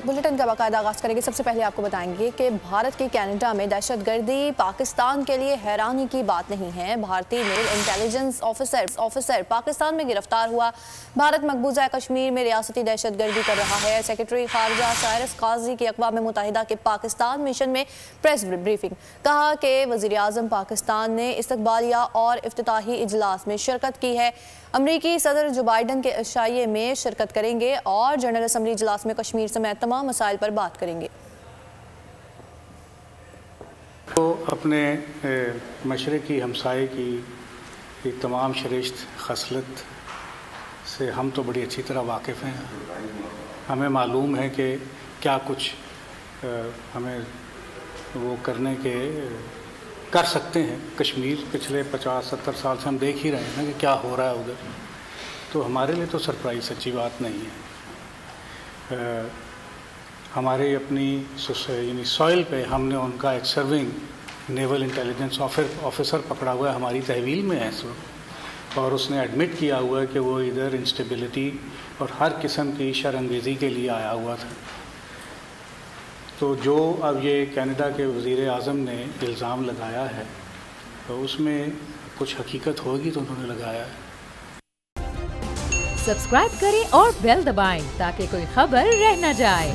Bulletin का बाकायदा आगाज़ करेंगे। सबसे पहले आपको बताएंगे कि भारत की कनाडा में दहशत गर्दी पाकिस्तान के लिए हैरानी की बात नहीं है। भारतीय मेल इंटेलिजेंस ऑफिसर पाकिस्तान में गिरफ्तार हुआ। भारत मकबूजा कश्मीर में रियासती दहशत गर्दी कर रहा है। सेक्रेटरी खारजा साइरस काजी की अक़वाम मुत्तहिदा के पाकिस्तान मिशन में प्रेस ब्रीफिंग, कहा कि वज़ीर आज़म पाकिस्तान ने इस्तक़बालिया और इफ्तिताही इजलास में शिरकत की है। अमरीकी सदर जो बाइडन के इशाये में शिरकत करेंगे और जनरल असम्बली इजलास में कश्मीर समेत तमाम मसाइल पर बात करेंगे। तो अपने मशरक़ी हमसाये की तमाम श्रेष्ठ खसलत से हम तो बड़ी अच्छी तरह वाकिफ़ हैं। हमें मालूम है कि क्या कुछ हमें वो करने के कर सकते हैं। कश्मीर पिछले 50-70 साल से हम देख ही रहे हैं ना कि क्या हो रहा है उधर, तो हमारे लिए तो सरप्राइज़ सच्ची बात नहीं है। हमारे अपनी यानी सॉइल पे हमने उनका एक सर्विंग नेवल इंटेलिजेंस ऑफिसर पकड़ा हुआ है, हमारी तहवील में है इस वक्त, और उसने एडमिट किया हुआ है कि वो इधर इंस्टेबिलिटी और हर किस्म की शरअंगेज़ी के लिए आया हुआ था। तो जो अब ये कनाडा के वज़ीर आज़म ने इल्ज़ाम लगाया है तो उसमें कुछ हकीकत होगी तो उन्होंने लगाया है। सब्सक्राइब करें और बेल दबाएं ताकि कोई खबर रह न जाए।